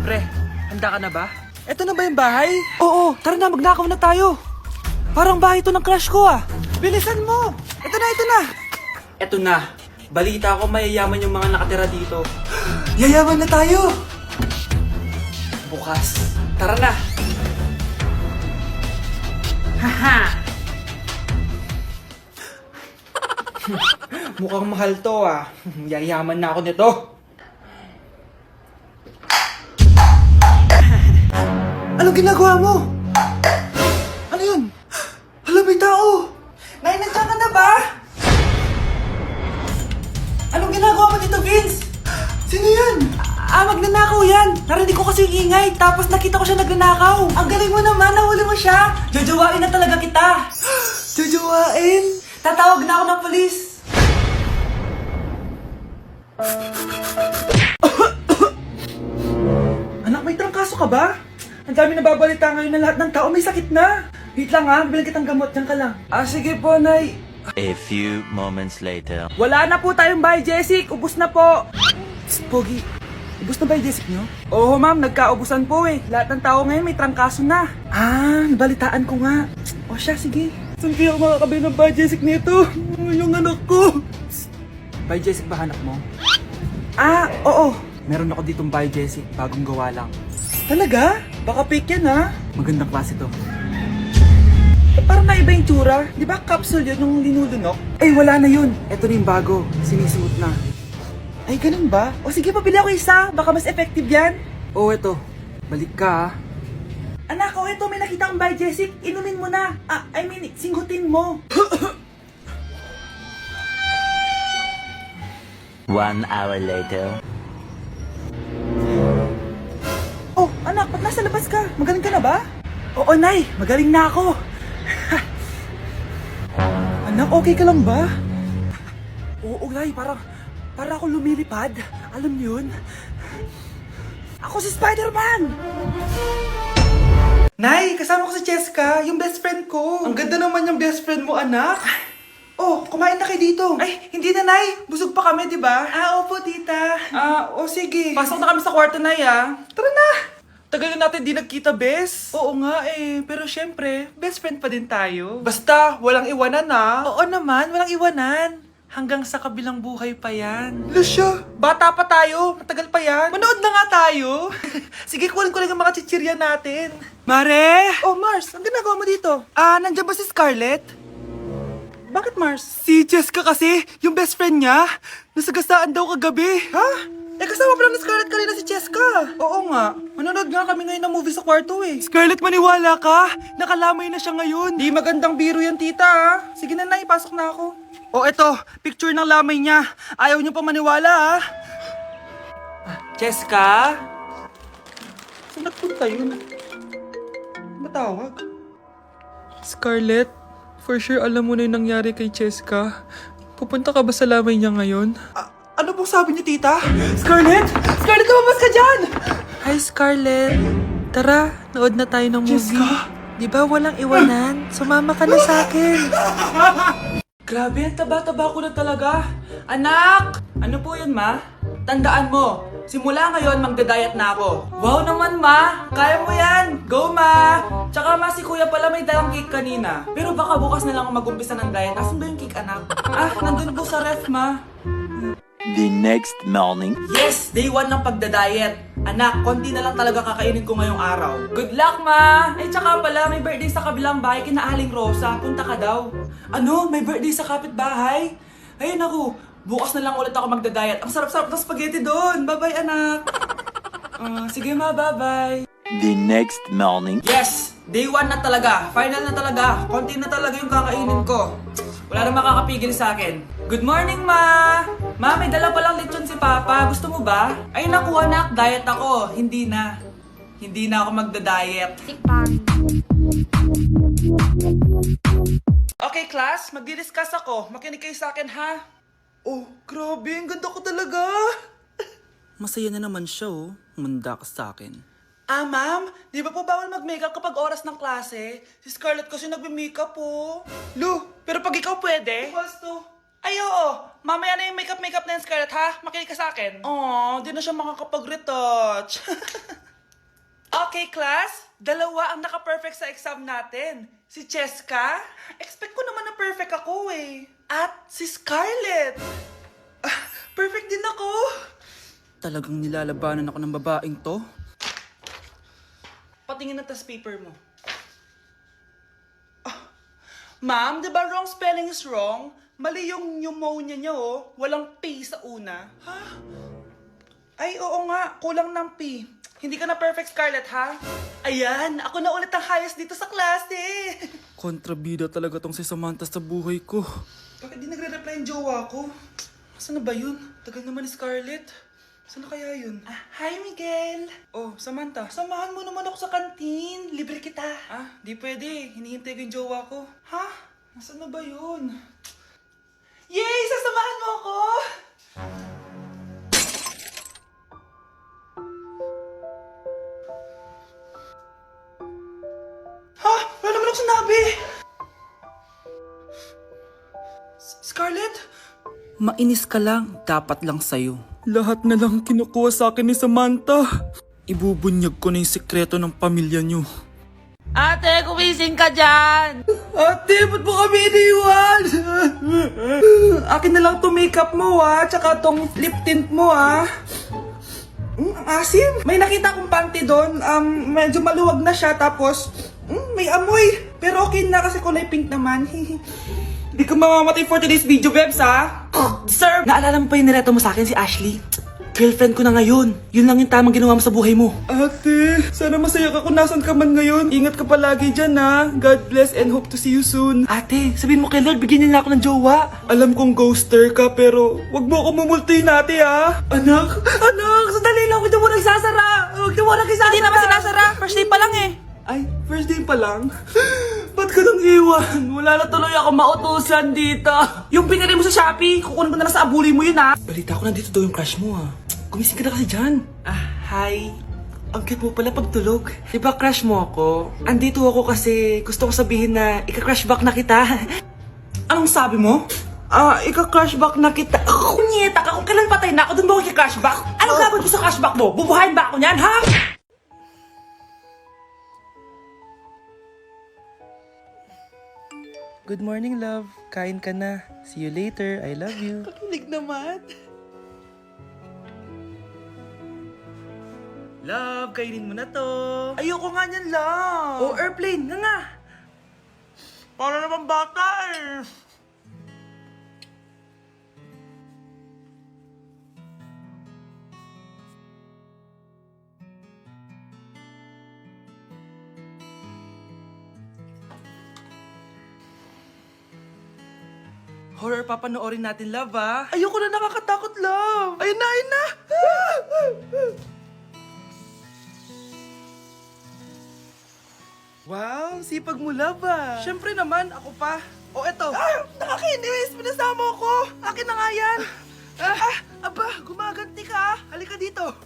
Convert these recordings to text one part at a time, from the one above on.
Pre, handa ka na ba? Eto na ba yung bahay? Oo, tara na, magnakaw na tayo. Parang bahay to ng crush ko ah. Bilisan mo! Ito na, ito na! Eto na. Balita ko mayayaman yung mga nakatira dito. Yayaman na tayo! Bukas. Tara na! Haha! Mukhang mahal to ah. Yayaman na ako nito. Anong ginagawa mo? Ano yun? Hala, may tao! Nay, nandiyan ka na ba? Anong ginagawa mo dito, Vince? Sino yun? Magnanakaw yan! Narinig ko kasi yung ingay, tapos nakita ko siya nagnanakaw. Ang galing mo naman, nahuli mo siya! Jojowain na talaga kita! Jojowain? Tatawag na ako ng polis! Anak, may trangkaso ka ba? Ang dami nababalita ngayon na lahat ng tao may sakit na. Wait lang ha, bilang kitang gamot, dyan ka lang. Sige po, Nay. A few moments later. Wala na po tayong bahay, Jessic. Ubus na po. Psst, Pogi. Ubus na ba yung Jessic nyo? Oo, ma'am. Nagkaubusan po eh. Lahat ng tao ngayon may trangkaso na. Nabalitaan ko nga. O siya, sige. Saan kaya ako makakabili ng bahay, Jessic nito? Yung anak ko. Psst. Bahay, Jessic ba hanap mo? Oo. Meron ako ditong bahay, Jessic. Bagong gawa lang. Talaga? Baka fake yan ha? Magandang klase to. Parang naiba yung tsura. Di ba capsule yun nung linulunok? Wala na yun. Ito na yung bago. Sinisuot na. Ay, ganun ba? O sige, pabili ako isa. Baka mas effective yan. Eto. Balik ka ha. Anak, ito. May nakita kang bahay, Jessic. Inumin mo na. Singhutin mo. 1 hour later. Anak, ba't nasa labas ka? Magaling ka na ba? Oo, Nay. Magaling na ako. Anak, okay ka lang ba? Oo, Nay. Para ako lumilipad. Alam niyo yun? Ako si Spider-Man! Nay, kasama ko si Cheska, yung best friend ko. Ang ganda naman yung best friend mo, anak. Kumain na kayo dito. Hindi na, Nay. Busog pa kami, di ba? Opo, tita. Sige. Pasok na kami sa kwarto, Nay, Tara na! Tagal na natin di nagkita, bes. Oo nga pero syempre, best friend pa din tayo. Basta, walang iwanan Oo naman, walang iwanan. Hanggang sa kabilang buhay pa yan. Lucia, bata pa tayo. Matagal pa yan. Manood na nga tayo. Sige, kunin ko lang ang mga chichirya natin. Mare! Mars, ang ginagawa mo dito? Nandiyan ba si Scarlett? Bakit, Mars? Si Jessica kasi, yung best friend niya, nasagasaan daw kagabi. Ha? Kasama pala ni Scarlett kanina si Cheska. Oo nga. Manonood nga kami ngayon ng movie sa kwarto Scarlett, maniwala ka. Nakalamay na siya ngayon. Di magandang biro yan, tita Sige na, Nay. Pasok na ako. Eto. Picture ng lamay niya. Ayaw niyo pa maniwala, Cheska? Saan nagpunta yun? Matawag? Scarlett, for sure alam mo na yung nangyari kay Cheska. Pupunta ka ba sa lamay niya ngayon? Ano pong sabi niyo, tita? Scarlett! Scarlett, lumabas ka dyan! Hi, Scarlett. Tara, nood na tayo ng movie. Jessica? Di ba walang iwanan? Sumama ka na sa akin. Grabe, ang taba-taba ko na talaga. Anak! Ano po yun, ma? Tandaan mo, simula ngayon magdadayat na ako. Wow naman, ma! Kaya mo yan! Go, ma! Tsaka ma, si kuya pala may dalang cake kanina. Pero baka bukas na lang ako mag-umpisa ng diet. Asan ba yung cake, anak? Nandun po sa ref, ma. The next morning. Yes! Day 1 ng pagdadayet. Anak, konti na lang talaga kakainin ko ngayong araw. Good luck, ma! Tsaka pala, may birthday sa kabilang bahay kina Aling Rosa. Punta ka daw. Ano? May birthday sa kapitbahay? Ay, naku. Bukas na lang ulit ako magdadayet. Ang sarap-sarap ng spaghetti doon. Bye-bye, anak. Sige, ma. Bye-bye. The next morning. Yes! Day 1 na talaga. Final na talaga. Konti na talaga yung kakainin ko. Wala na makakapigil sa akin. Good morning, ma! Ma, may dala palang lechon si Papa. Gusto mo ba? Ay, naku, anak. Diet ako. Hindi na. Hindi na ako magda-diet. Okay, class. Magdi-discuss ako. Makinig kayo sa akin, ha? Grabe. Ang ganda ko talaga. Masaya na naman siya, Manda ka sa akin. Ma'am, di ba po bawal mag-makeup kapag oras ng klase? Si Scarlett kasi nagbe-makeup po. Lu, pero pag ikaw pwede? Gusto. Ay, oo. Mamaya na yung makeup na yan, Scarlett, ha? Makinig ka sa akin. Di na siya makakapag-retouch. Okay, class. Dalawa ang naka-perfect sa exam natin. Si Cheska. Expect ko naman na perfect ako eh. At si Scarlett. Perfect din ako. Talagang nilalabanan ako ng babaeng to. Patingin na tas paper mo. Ma'am, di ba wrong spelling is wrong? Mali yung pneumonia niya oh. Walang P sa una. Ha? Ay, oo nga. Kulang ng P. Hindi ka na perfect, Scarlett, ha? Ayan, ako na ulit ang highest dito sa klase. Kontrabida talaga tong si Samantha sa buhay ko. Bakit di nagre-reply yung jowa ko? Saan na ba yun? Tagal naman ni Scarlett. Saan na kaya yun? Hi, Miguel. Oh, Samantha, samahan mo naman ako sa kantin. Libre kita. Di pwede. Hinihintay ko yung jowa ko. Ha? Nasaan na ba yun? Yay! Sasamahan mo ako! Ha? Wala naman ako sinabi! Scarlett? Mainis ka lang. Dapat lang sa'yo. Lahat na lang kinukuha sa akin ni Samantha. Ibubunyag ko na yung sekreto ng pamilya niyo. Ate, kumising ka dyan! Ate, ba't mo kami iniwan? Akin na lang to makeup mo tsaka tong lip tint mo ang asim. May nakita akong panty doon. Medyo maluwag na siya tapos may amoy. Pero okay na kasi kulay pink naman. Hindi ka mamamatay for today's video, Bebs, Sir! Naalala mo pa yung nireto mo sa akin si Ashley? Girlfriend ko na ngayon. Yun lang yung tamang ginawa mo sa buhay mo. Ate, sana masaya ka kung nasan ka man ngayon. Ingat ka palagi dyan, God bless and hope to see you soon. Ate, sabihin mo kay Lord, bigyan niya na ako ng jowa. Alam kong ghoster ka, pero wag mo ako mumultuin ate, Anak, sandali lang. Huwag na mo nagsasara. Huwag na mo nagsasara. Hindi naman sinasara. First day pa lang eh. Ay, first day pa lang? Ba't ka nang iwan? Wala na tuloy ako mautusan dito. Yung pinari mo sa Shopee, kukunin ko na lang sa abuli mo yun, Balita ko nandito daw yung crush mo, Gumising ka na kasi dyan. Hi. Ang cute mo pala pagtulog. Diba crush mo ako? Andito ako kasi gusto ko sabihin na ika-crush back na kita. Anong sabi mo? Ika-crush back na kita. Kunyeta ka, kung kailan patay na ako, dun ba ako ika-crush back? Anong gagawin ko sa crush back mo? Bubuhayin ba ako niyan, ha? Good morning, love. Kain ka na. See you later. I love you. Kakilig naman. Love, kainin mo na to. Ayoko nga niyan, love. Oh, airplane. Nga. Para naman bata eh. Horror papanoorin natin, love, Ayoko na, nakakatakot, love. Ayun na. Wow, sipag mo, love, Siyempre naman, ako pa. O, eto. Nakakainis, pinasama ko. Akin na nga yan. Aba, gumaganti ka, Halika dito.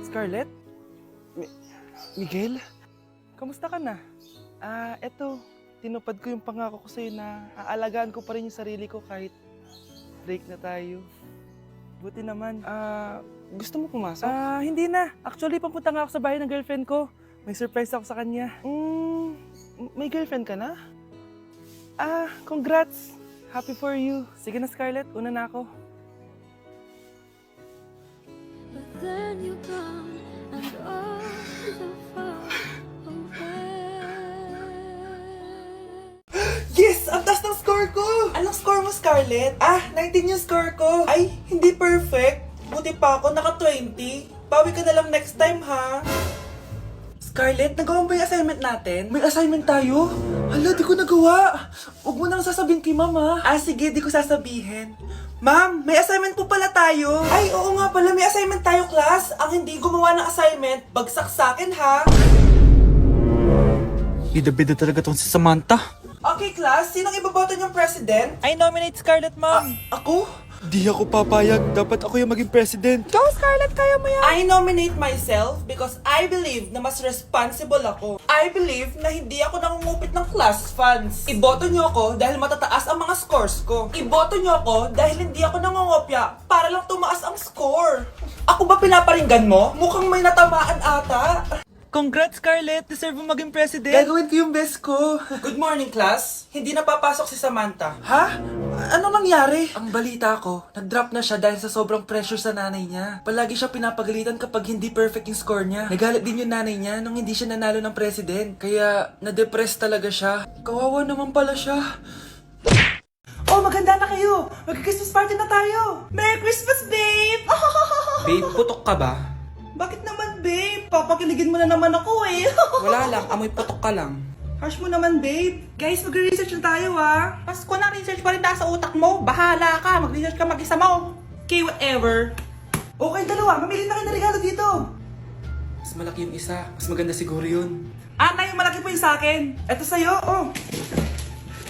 Scarlett? Miguel? Kamusta ka na? Eto, tinupad ko yung pangako ko sa'yo na aalagaan ko pa rin yung sarili ko kahit break na tayo. Buti naman. Gusto mo pumasok? Hindi na. Actually, papunta nga ako sa bahay ng girlfriend ko. May surprise ako sa kanya. May girlfriend ka na? Congrats. Happy for you. Sige na, Scarlett. Una na ako. But then you gone and all so far away. Yes! Ang taas ng score ko! Anong score mo, Scarlett? 19 yung score ko. Ay, hindi perfect. Buti pa ako, naka 20. Bawi ka na lang next time, ha? Scarlett, nagawa mo ba yung assignment natin? May assignment tayo? Hala, di ko nagawa. Huwag mo nang sasabihin kay mama. Sige, di ko sasabihin. Ma'am, may assignment po pala tayo. Ay, oo nga pala, may assignment tayo, class. Ang hindi gumawa ng assignment, bagsak sa akin, ha? Bida-bida talaga tong si Samantha. Okay, class. Sinong iboboto niyong president? I nominate Scarlett, ma'am. Ako? Di ako papayag. Dapat ako yung maging president. Go, Scarlett! Kaya mo yan! I nominate myself because I believe na mas responsible ako. I believe na hindi ako nangungupit ng class funds. Iboto niyo ako dahil matataas ang mga scores ko. Iboto niyo ako dahil hindi ako nangungopya para lang tumaas ang score. Ako ba pinaparinggan mo? Mukhang may natamaan ata. Congrats, Scarlett! Deserve mo maging president. Gagawin ko yung best ko. Good morning, class. Hindi na papasok si Samantha. Ha? Ano nangyari? Ang balita ko, nag-drop na siya dahil sa sobrang pressure sa nanay niya. Palagi siya pinapagalitan kapag hindi perfect yung score niya. Nagalit din yung nanay niya nung hindi siya nanalo ng president. Kaya, na-depress talaga siya. Kawawa naman pala siya. Oh, maganda na kayo! Mag-Christmas party na tayo! Merry Christmas, babe! Babe, putok ka ba? Bakit naman, babe? Papakiligin mo na naman ako eh. Wala lang, amoy putok ka lang. Harsh mo naman, babe. Guys, mag-research na tayo ah. Pasko na research pa rin sa utak mo. Bahala ka, mag-research ka mag-isa mo. Okay, whatever. Okay, dalawa. Mamili na kayo ng regalo dito. Mas malaki yung isa. Mas maganda siguro yun. Nay, yung malaki po yung sa akin. Ito sa'yo, oh.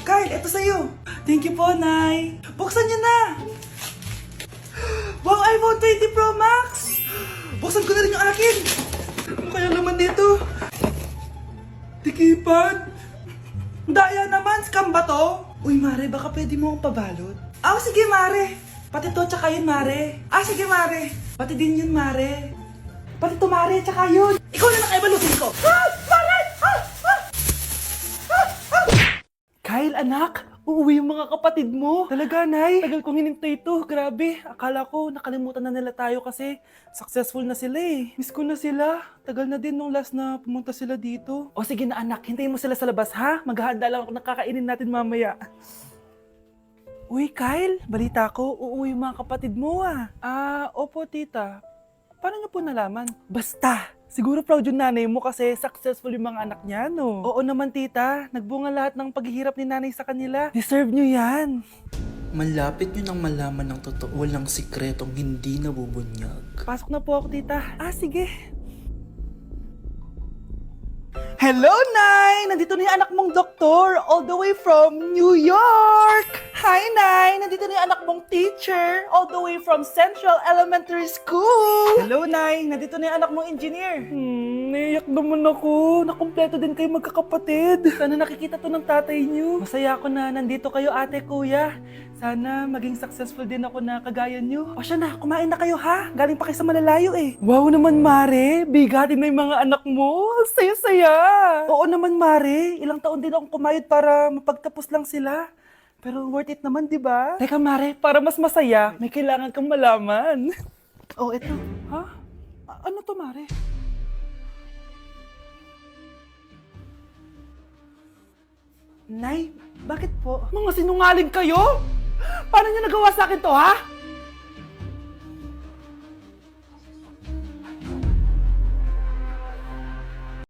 Kyle, ito sa'yo. Thank you po, Nay. Buksan niyo na. Wow, iPhone 20 Pro Max. Buksan ko na rin yung akin. Ano kaya naman dito? Tikipad. Daya naman, scam ba to? Uy, Mare, baka pwede mo akong pabalot. Sige, Mare. Pati to, tsaka yun, Mare. Sige, Mare. Pati din yun, Mare. Pati to, Mare, tsaka yun. Ikaw na nakaibalutin ko. Mare! Kyle, anak, uuwi yung mga kapatid mo. Talaga, Nay. Tagal kong hinintay ito. Grabe. Akala ko nakalimutan na nila tayo kasi successful na sila eh. Miss ko na sila. Tagal na din nung last na pumunta sila dito. O sige na anak, hintayin mo sila sa labas ha. Maghahanda lang ako ng kakainin natin mamaya. Uy, Kyle, balita ko, uuwi yung mga kapatid mo ah. Opo tita. Paano niyo po nalaman? Basta! Siguro proud yung nanay mo kasi successful yung mga anak niya, no? Oo naman, tita. Nagbunga lahat ng paghihirap ni nanay sa kanila. Deserve nyo yan. Malapit nyo nang malaman ng totoo. Walang sikretong hindi nabubunyag. Pasok na po ako, tita. Sige. Hello, Nay! Nandito na yung anak mong doktor all the way from New York! Hi, Nay! Nandito na yung anak mong teacher all the way from Central Elementary School! Hello, Nay! Nandito na yung anak mong engineer! Naiyak naman ako. Nakumpleto din kayo magkakapatid. Sana nakikita to ng tatay niyo. Masaya ako na nandito kayo, ate, kuya. Sana maging successful din ako na kagaya niyo. O siya na, kumain na kayo ha? Galing pa kayo sa malalayo eh. Wow naman, Mare. Bigatin na yung mga anak mo. Saya-saya. Oo naman, Mare. Ilang taon din akong kumayod para mapagtapos lang sila. Pero worth it naman, di ba? Teka, Mare, para mas masaya, may kailangan kang malaman. Ito. Ha? Ano to, Mare? Nay, bakit po? Mga sinungaling kayo? Paano niyo nagawa sa akin to, ha?